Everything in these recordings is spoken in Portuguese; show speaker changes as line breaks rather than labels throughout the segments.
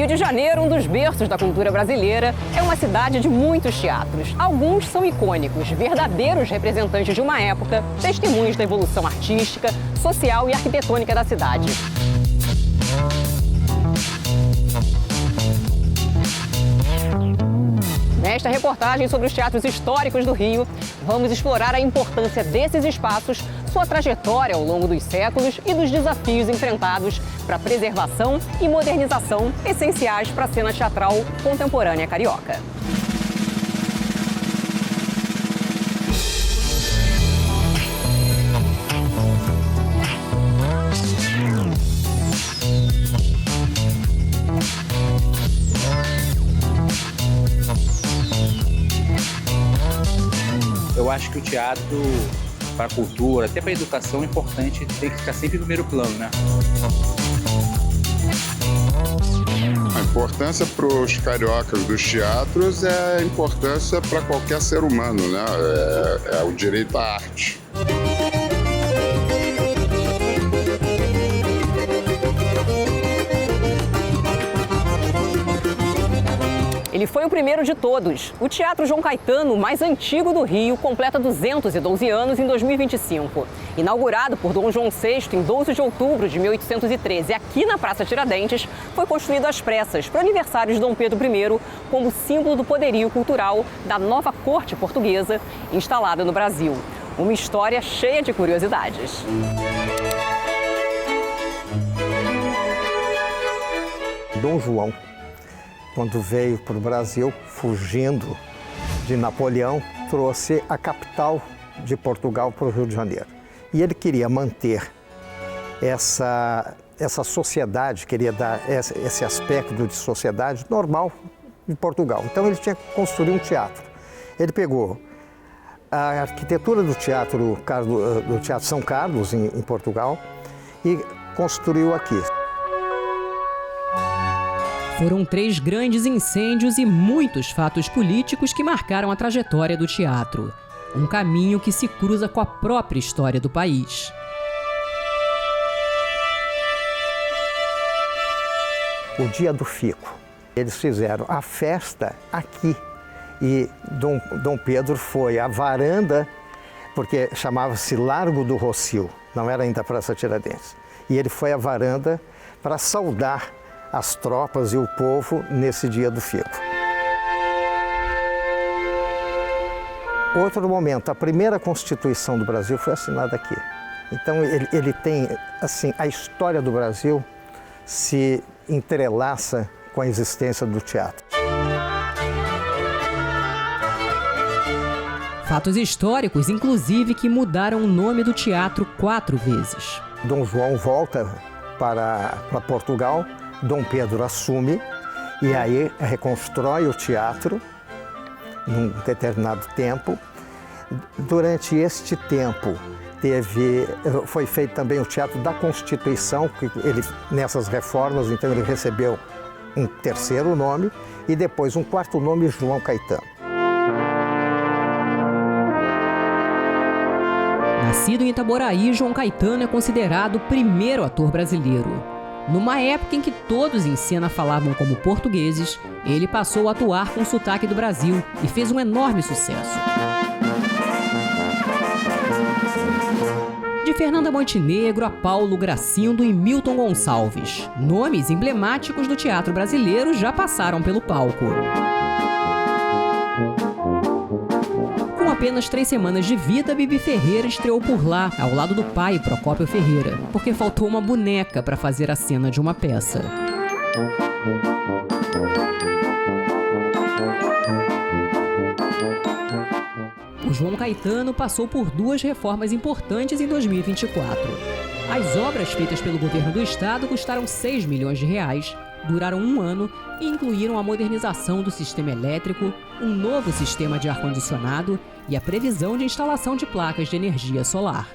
Rio de Janeiro, um dos berços da cultura brasileira, é uma cidade de muitos teatros. Alguns são icônicos, verdadeiros representantes de uma época, testemunhos da evolução artística, social e arquitetônica da cidade. Nesta reportagem sobre os teatros históricos do Rio, vamos explorar a importância desses espaços, sua trajetória ao longo dos séculos e dos desafios enfrentados para a preservação e modernização essenciais para a cena teatral contemporânea carioca.
Eu acho que o teatro, para a cultura, até para a educação, é importante, tem que ficar sempre em primeiro plano, né?
A importância para os cariocas dos teatros é a importância para qualquer ser humano, né? É o direito à arte.
Ele foi o primeiro de todos. O Teatro João Caetano, mais antigo do Rio, completa 212 anos em 2025. Inaugurado por Dom João VI em 12 de outubro de 1813, aqui na Praça Tiradentes, foi construído às pressas para o aniversário de Dom Pedro I, como símbolo do poderio cultural da nova corte portuguesa instalada no Brasil. Uma história cheia de curiosidades.
Dom João, quando veio para o Brasil, fugindo de Napoleão, trouxe a capital de Portugal para o Rio de Janeiro. E ele queria manter essa sociedade, queria dar esse aspecto de sociedade normal de Portugal. Então ele tinha que construir um teatro. Ele pegou a arquitetura do Teatro São Carlos, em Portugal, e construiu aqui.
Foram 3 grandes incêndios e muitos fatos políticos que marcaram a trajetória do teatro. Um caminho que se cruza com a própria história do país.
O dia do fico. Eles fizeram a festa aqui. E Dom Pedro foi à varanda, porque chamava-se Largo do Rossio, não era ainda Praça Tiradentes. E ele foi à varanda para saudar as tropas e o povo nesse dia do fico. Outro momento, a primeira Constituição do Brasil foi assinada aqui. Então ele tem, assim, a história do Brasil se entrelaça com a existência do teatro.
Fatos históricos, inclusive, que mudaram o nome do teatro 4 vezes.
Dom João volta para Portugal, Dom Pedro assume e aí reconstrói o teatro num determinado tempo. Durante este tempo foi feito também o Teatro da Constituição, que ele, nessas reformas, então ele recebeu um terceiro nome e depois um quarto nome, João Caetano.
Nascido em Itaboraí, João Caetano é considerado o primeiro ator brasileiro. Numa época em que todos em cena falavam como portugueses, ele passou a atuar com o sotaque do Brasil e fez um enorme sucesso. De Fernanda Montenegro a Paulo Gracindo e Milton Gonçalves, nomes emblemáticos do teatro brasileiro já passaram pelo palco. Com apenas 3 semanas de vida, Bibi Ferreira estreou por lá, ao lado do pai, Procópio Ferreira, porque faltou uma boneca para fazer a cena de uma peça. O João Caetano passou por 2 reformas importantes em 2024. As obras feitas pelo governo do estado custaram 6 milhões de reais, duraram 1 ano e incluíram a modernização do sistema elétrico, um novo sistema de ar-condicionado e a previsão de instalação de placas de energia solar.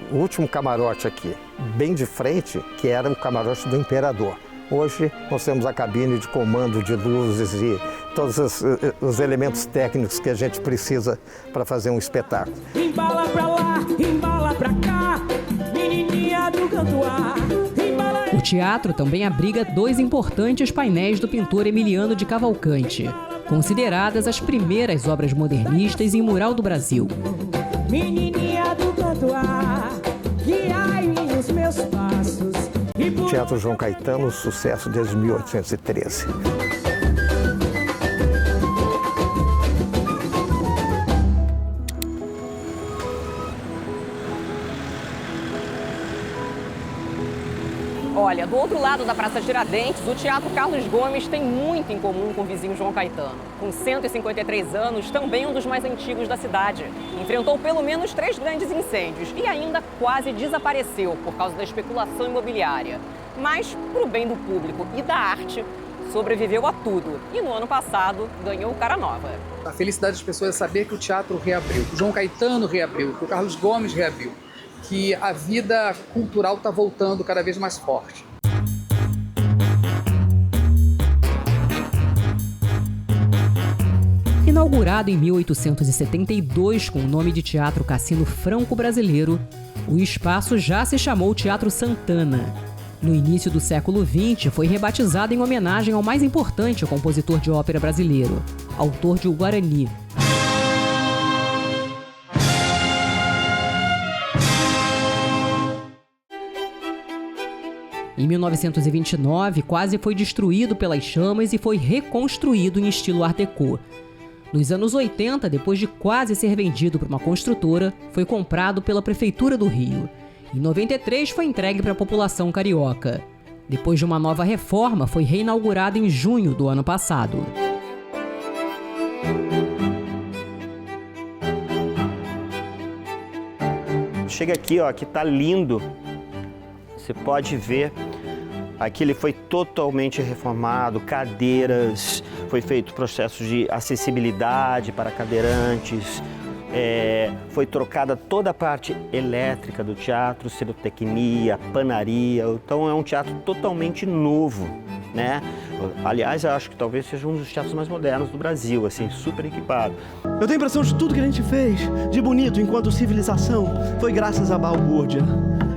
O último camarote aqui, bem de frente, que era o camarote do imperador. Hoje nós temos a cabine de comando de luzes e todos os elementos técnicos que a gente precisa para fazer um espetáculo.
Embala pra lá, embala pra cá, menininha do canto ar.
O teatro também abriga 2 importantes painéis do pintor Emiliano de Cavalcante, consideradas as primeiras obras modernistas em mural do Brasil.
Menininha do cantoar, guiai os meus passos.
Teatro João Caetano, sucesso desde 1813.
Olha, do outro lado da Praça Tiradentes, o Teatro Carlos Gomes tem muito em comum com o vizinho João Caetano. Com 153 anos, também um dos mais antigos da cidade. Enfrentou pelo menos 3 grandes incêndios e ainda quase desapareceu por causa da especulação imobiliária. Mas, para o bem do público e da arte, sobreviveu a tudo. E no ano passado, ganhou cara nova.
A felicidade das pessoas é saber que o teatro reabriu, que o João Caetano reabriu, que o Carlos Gomes reabriu, que a vida cultural está voltando cada vez mais forte.
Inaugurado em 1872 com o nome de Teatro Cassino Franco-Brasileiro, o espaço já se chamou Teatro Santana. No início do século XX, foi rebatizado em homenagem ao mais importante compositor de ópera brasileiro, autor de O Guarani. Em 1929, quase foi destruído pelas chamas e foi reconstruído em estilo Art Deco. Nos anos 80, depois de quase ser vendido para uma construtora, foi comprado pela Prefeitura do Rio. Em 93, foi entregue para a população carioca. Depois de uma nova reforma, foi reinaugurado em junho do ano passado.
Chega aqui, ó, que tá lindo. Você pode ver, aqui ele foi totalmente reformado, cadeiras, foi feito processo de acessibilidade para cadeirantes, foi trocada toda a parte elétrica do teatro, cirotecnia, panaria, então é um teatro totalmente novo, né? Aliás, eu acho que talvez seja um dos teatros mais modernos do Brasil, assim, super equipado.
Eu tenho a impressão de tudo que a gente fez de bonito enquanto civilização foi graças a balbúrdia.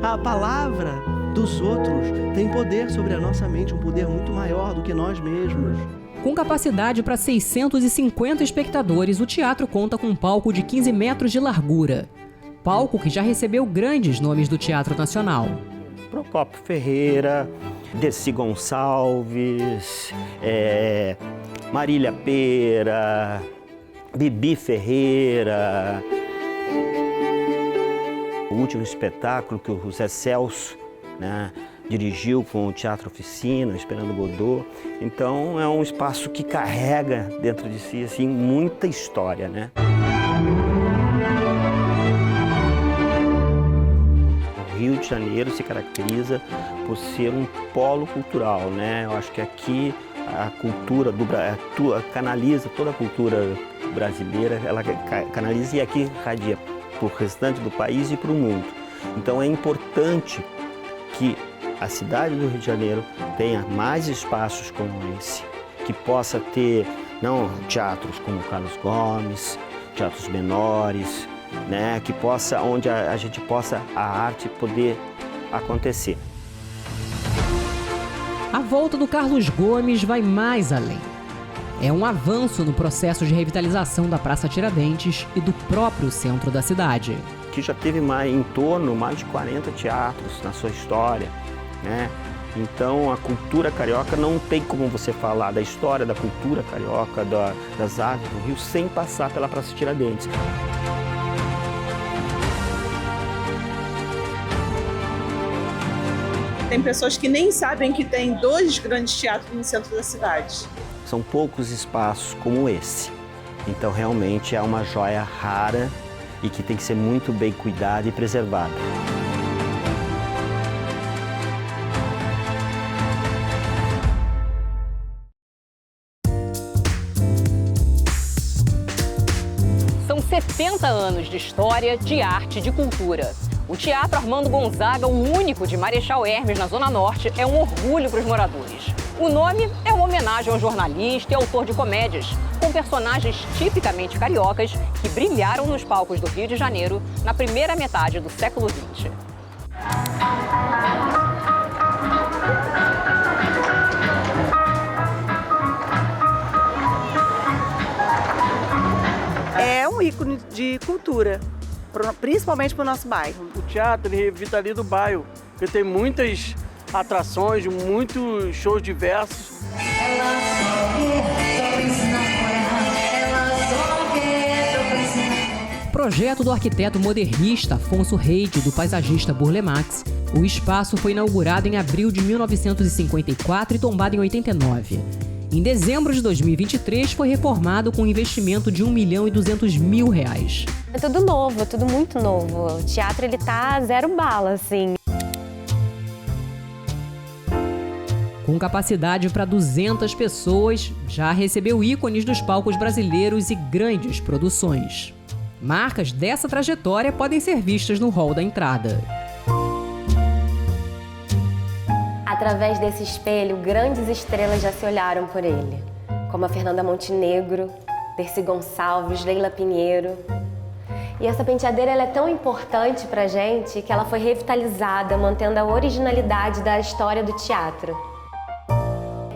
A palavra dos outros tem poder sobre a nossa mente, um poder muito maior do que nós mesmos.
Com capacidade para 650 espectadores, o teatro conta com um palco de 15 metros de largura. Palco que já recebeu grandes nomes do Teatro Nacional.
Procópio Ferreira, Dercy Gonçalves, Marília Pera, Bibi Ferreira. O último espetáculo que o José Celso, né, dirigiu com o Teatro Oficina, Esperando Godot. Então é um espaço que carrega dentro de si assim, muita história, né? O Rio de Janeiro se caracteriza por ser um polo cultural, né? Eu acho que aqui a cultura canaliza toda a cultura brasileira, ela canaliza e aqui radia para o restante do país e para o mundo. Então é importante que a cidade do Rio de Janeiro tenha mais espaços como esse, que possa ter teatros como Carlos Gomes, teatros menores, né, que possa, onde a gente possa, a arte poder acontecer.
A volta do Carlos Gomes vai mais além. É um avanço no processo de revitalização da Praça Tiradentes e do próprio centro da cidade.
Que já teve em torno mais de 40 teatros na sua história, né? Então a cultura carioca não tem como você falar da história da cultura carioca, das artes do Rio, sem passar pela Praça Tiradentes.
Tem pessoas que nem sabem que tem 2 grandes teatros no centro da cidade.
São poucos espaços como esse. Então realmente é uma joia rara e que tem que ser muito bem cuidada e preservada.
São 70 anos de história, de arte e de cultura. O Teatro Armando Gonzaga, o único de Marechal Hermes na Zona Norte, é um orgulho para os moradores. O nome é uma homenagem ao jornalista e autor de comédias, com personagens tipicamente cariocas que brilharam nos palcos do Rio de Janeiro na primeira metade do século XX.
cultura, principalmente para o nosso bairro.
O teatro ele revitaliza o bairro, porque tem muitas atrações, muitos shows diversos.
Projeto do arquiteto modernista Afonso Reide e do paisagista Burle Marx, o espaço foi inaugurado em abril de 1954 e tombado em 89. Em dezembro de 2023, foi reformado com um investimento de R$1.200.000.
É tudo novo, tudo muito novo. O teatro ele tá zero bala, assim.
Com capacidade para 200 pessoas, já recebeu ícones dos palcos brasileiros e grandes produções. Marcas dessa trajetória podem ser vistas no hall da entrada.
Através desse espelho, grandes estrelas já se olharam por ele, como a Fernanda Montenegro, Dercy Gonçalves, Leila Pinheiro. E essa penteadeira ela é tão importante pra gente que ela foi revitalizada, mantendo a originalidade da história do teatro.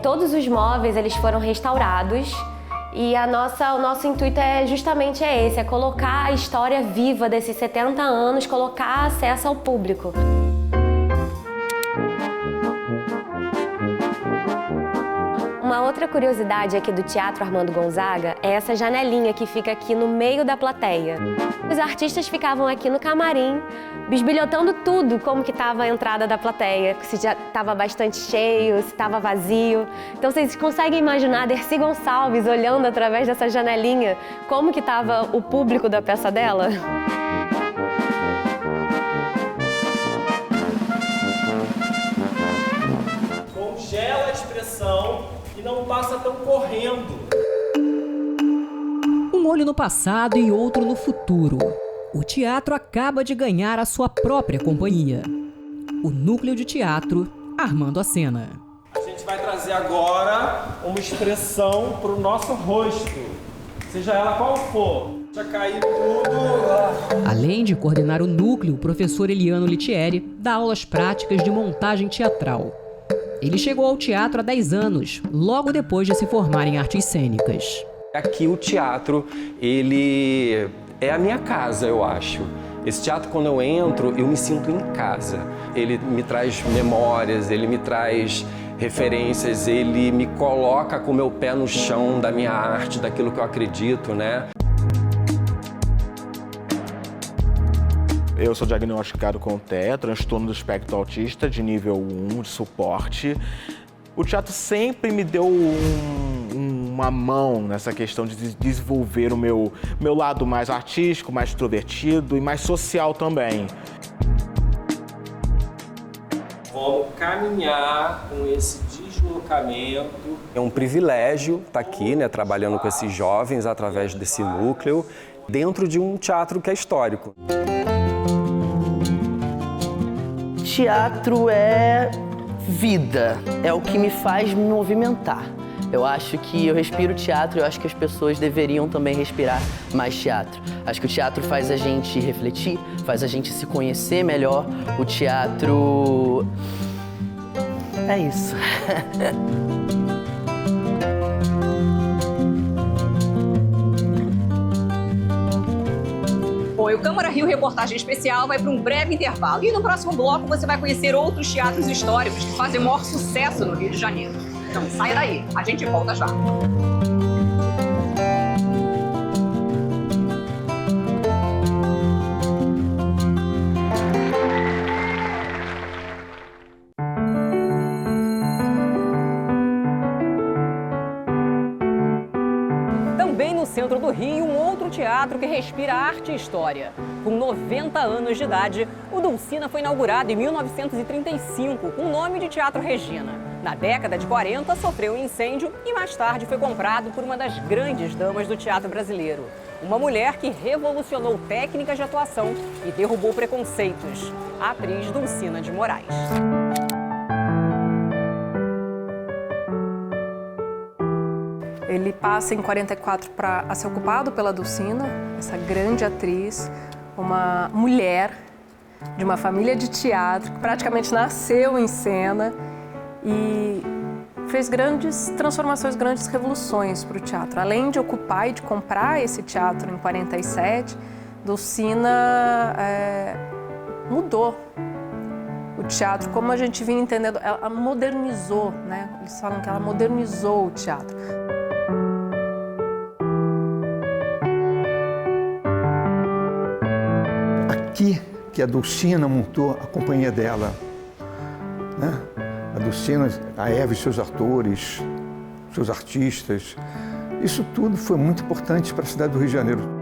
Todos os móveis eles foram restaurados e o nosso intuito é justamente esse, é colocar a história viva desses 70 anos, colocar acesso ao público. Uma outra curiosidade aqui do Teatro Armando Gonzaga é essa janelinha que fica aqui no meio da plateia. Os artistas ficavam aqui no camarim, bisbilhotando tudo, como que estava a entrada da plateia, se já estava bastante cheio, se estava vazio. Então vocês conseguem imaginar Dercy Gonçalves olhando através dessa janelinha como que estava o público da peça dela?
Congela a expressão e não passa tão correndo.
Um olho no passado e outro no futuro. O teatro acaba de ganhar a sua própria companhia. O Núcleo de Teatro Armando a Cena.
A gente vai trazer agora uma expressão para o nosso rosto, seja ela qual for. Já caiu tudo.
Além de coordenar o núcleo, o professor Eliano Litieri dá aulas práticas de montagem teatral. Ele chegou ao teatro há 10 anos, logo depois de se formar em artes cênicas.
Aqui o teatro, ele é a minha casa, eu acho. Esse teatro, quando eu entro, eu me sinto em casa. Ele me traz memórias, ele me traz referências, ele me coloca com o meu pé no chão da minha arte, daquilo que eu acredito, né?
Eu sou diagnosticado com TEA, transtorno do espectro autista de nível 1, de suporte. O teatro sempre me deu uma mão nessa questão de desenvolver o meu lado mais artístico, mais extrovertido e mais social também.
Vamos caminhar com esse deslocamento.
É um privilégio estar aqui, né, trabalhando com esses jovens através desse núcleo, dentro de um teatro que é histórico.
Teatro é vida, é o que me faz me movimentar. Eu acho que eu respiro teatro, eu acho que as pessoas deveriam também respirar mais teatro. Acho que o teatro faz a gente refletir, faz a gente se conhecer melhor. O teatro... é isso.
Bom, e o Câmara Rio Reportagem Especial vai para um breve intervalo. E no próximo bloco você vai conhecer outros teatros históricos que fazem maior sucesso no Rio de Janeiro. Então saia daí, a gente volta já. Também no centro do Rio, um outro teatro que respira arte e história. Com 90 anos de idade, o Dulcina foi inaugurado em 1935 com o nome de Teatro Regina. Na década de 40, sofreu um incêndio e mais tarde foi comprado por uma das grandes damas do teatro brasileiro. Uma mulher que revolucionou técnicas de atuação e derrubou preconceitos. A atriz Dulcina de Moraes.
Ele passa em 44 a ser ocupado pela Dulcina, essa grande atriz, uma mulher de uma família de teatro que praticamente nasceu em cena e fez grandes transformações, grandes revoluções para o teatro. Além de ocupar e de comprar esse teatro em 47, Dulcina mudou o teatro, como a gente vinha entendendo, ela modernizou, né? Eles falam que ela modernizou o teatro.
Aqui que a Dulcina montou a companhia dela, né? A Dulcina, a Eva e seus atores, seus artistas, isso tudo foi muito importante para a cidade do Rio de Janeiro.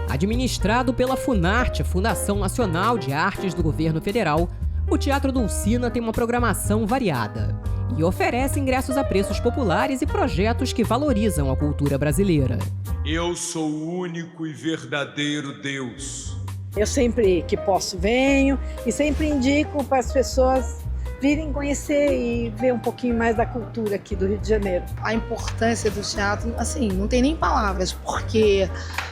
Administrado pela Funarte, Fundação Nacional de Artes do Governo Federal, o Teatro Dulcina tem uma programação variada e oferece ingressos a preços populares e projetos que valorizam a cultura brasileira.
Eu sou o único e verdadeiro Deus.
Eu sempre que posso venho e sempre indico para as pessoas virem conhecer e ver um pouquinho mais da cultura aqui do Rio de Janeiro.
A importância do teatro, assim, não tem nem palavras, porque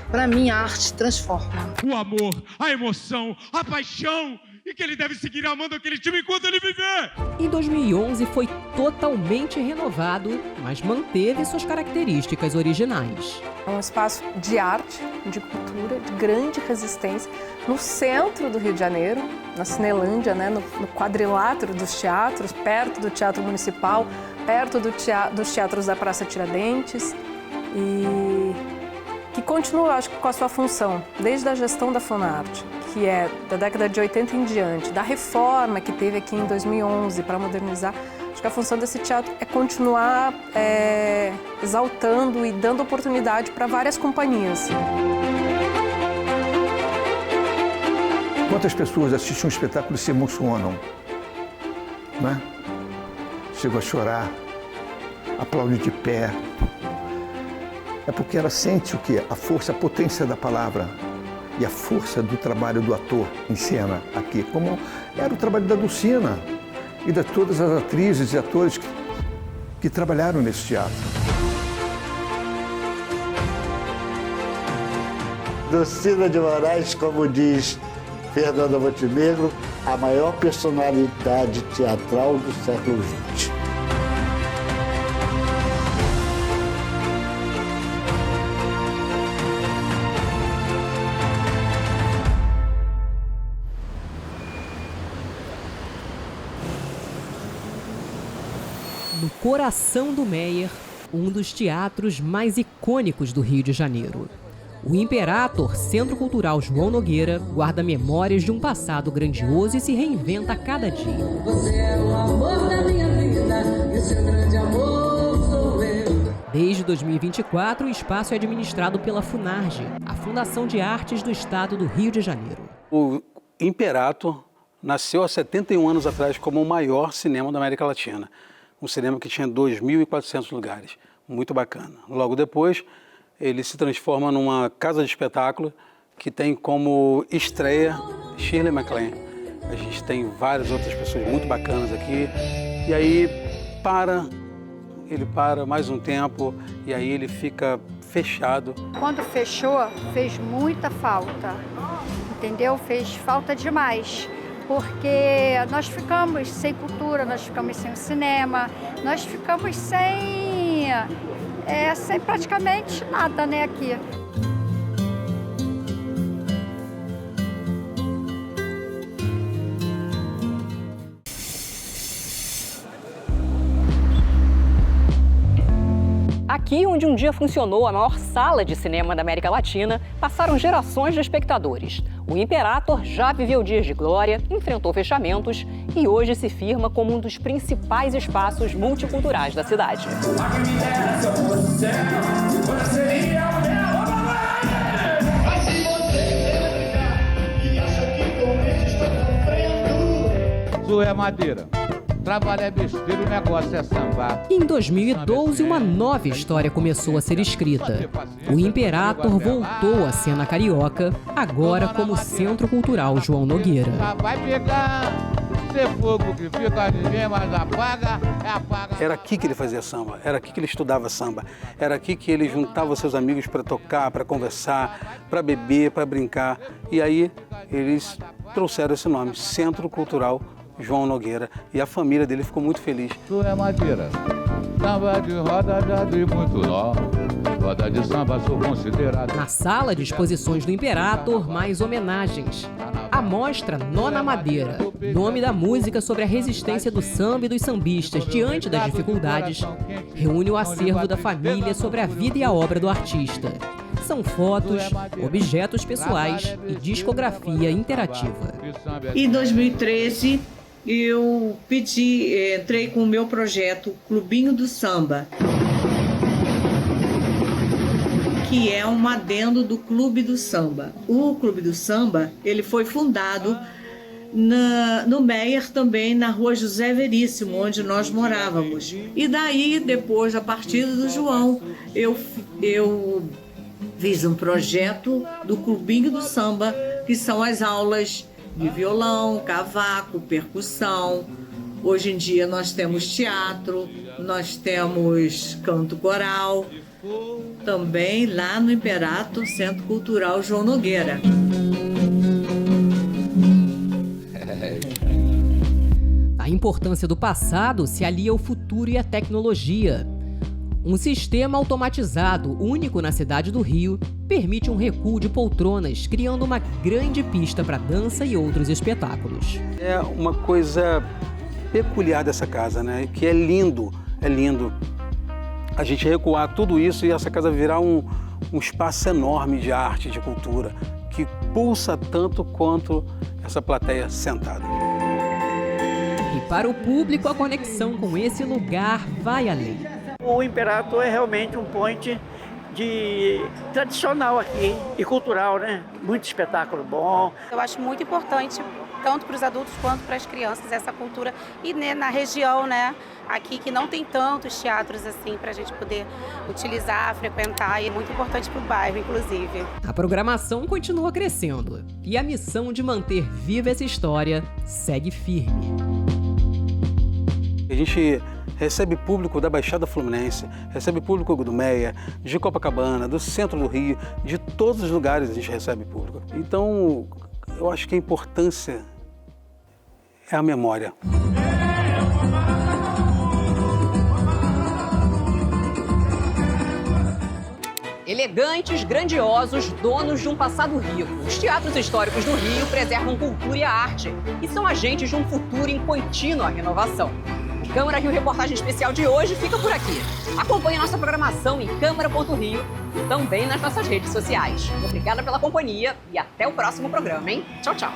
para mim a arte transforma.
O amor, a emoção, a paixão e que ele deve seguir amando aquele time enquanto ele viver.
Em 2011 foi totalmente renovado, mas manteve suas características originais.
É um espaço de arte, de cultura, de grande resistência, no centro do Rio de Janeiro, na Cinelândia, né, no quadrilátero dos teatros, perto do Teatro Municipal, perto dos teatros da Praça Tiradentes, e que continua, acho que, com a sua função, desde a gestão da Funarte, que é da década de 80 em diante, da reforma que teve aqui em 2011 para modernizar. Acho que a função desse teatro é continuar exaltando e dando oportunidade para várias companhias.
Quantas pessoas assistem um espetáculo e se emocionam, né? Chegam a chorar, aplaudem de pé. É porque ela sente o quê? A força, a potência da palavra e a força do trabalho do ator em cena aqui, como era o trabalho da Dulcina e de todas as atrizes e atores que trabalharam nesse teatro.
Dulcina de Moraes, como diz Fernanda Montenegro, a maior personalidade teatral do século XX.
No coração do Meyer, um dos teatros mais icônicos do Rio de Janeiro. O Imperator Centro Cultural João Nogueira guarda memórias de um passado grandioso e se reinventa a cada dia.
Você é o amor da minha vida, e o seu grande amor sou eu.
Desde 2024, o espaço é administrado pela Funarge, a Fundação de Artes do Estado do Rio de Janeiro.
O Imperator nasceu há 71 anos atrás como o maior cinema da América Latina. Um cinema que tinha 2.400 lugares, muito bacana. Logo depois, ele se transforma numa casa de espetáculo que tem como estreia Shirley MacLaine. A gente tem várias outras pessoas muito bacanas aqui. E aí ele para mais um tempo e aí ele fica fechado.
Quando fechou, fez muita falta, entendeu? Fez falta demais. Porque nós ficamos sem cultura, nós ficamos sem o cinema, nós ficamos sem praticamente nada, né, aqui.
Aqui, onde um dia funcionou a maior sala de cinema da América Latina, passaram gerações de espectadores. O Imperator já viveu dias de glória, enfrentou fechamentos e hoje se firma como um dos principais espaços multiculturais da cidade.
Isso é madeira. Trabalho é besteira, o negócio é sambar.
Em 2012, uma nova história começou a ser escrita. O Imperator voltou à cena carioca, agora como Centro Cultural João Nogueira.
Vai pegar, ser fogo que fica ninguém mais apaga.
Era aqui que ele fazia samba, era aqui que ele estudava samba, era aqui que ele juntava seus amigos para tocar, para conversar, para beber, para brincar. E aí eles trouxeram esse nome, Centro Cultural João Nogueira, e a família dele ficou muito feliz.
Tu é madeira, samba de roda já vi muito nó. Roda de samba sou considerado.
Na sala de exposições do Imperator, mais homenagens. A mostra Nó na Madeira, nome da música sobre a resistência do samba e dos sambistas diante das dificuldades, reúne o acervo da família sobre a vida e a obra do artista. São fotos, objetos pessoais e discografia interativa.
Em 2013, eu entrei com o meu projeto Clubinho do Samba, que é um adendo do Clube do Samba. O Clube do Samba, ele foi fundado no Meier, também na rua José Veríssimo, onde nós morávamos. E daí, depois, a partir do João, eu fiz um projeto do Clubinho do Samba, que são as aulas de violão, cavaco, percussão. Hoje em dia nós temos teatro, nós temos canto coral, também lá no Imperator, Centro Cultural João Nogueira.
A importância do passado se alia ao futuro e à tecnologia. Um sistema automatizado, único na cidade do Rio, permite um recuo de poltronas, criando uma grande pista para dança e outros espetáculos.
É uma coisa peculiar dessa casa, né? Que é lindo, a gente recuar tudo isso e essa casa virar um espaço enorme de arte, de cultura, que pulsa tanto quanto essa plateia sentada.
E para o público, a conexão com esse lugar vai além.
O Imperator é realmente um point tradicional aqui e cultural, né? Muito espetáculo bom.
Eu acho muito importante, tanto para os adultos quanto para as crianças, essa cultura. E né, na região, né, aqui que não tem tantos teatros assim para a gente poder utilizar, frequentar. E é muito importante para o bairro, inclusive.
A programação continua crescendo e a missão de manter viva essa história segue firme.
A gente recebe público da Baixada Fluminense, recebe público do Meier, de Copacabana, do centro do Rio, de todos os lugares a gente recebe público. Então, eu acho que a importância é a memória.
Elegantes, grandiosos, donos de um passado rico. Os teatros históricos do Rio preservam cultura e a arte e são agentes de um futuro em contínua renovação. Câmara Rio Reportagem Especial de hoje fica por aqui. Acompanhe nossa programação em câmara.rio e também nas nossas redes sociais. Obrigada pela companhia e até o próximo programa, hein? Tchau, tchau.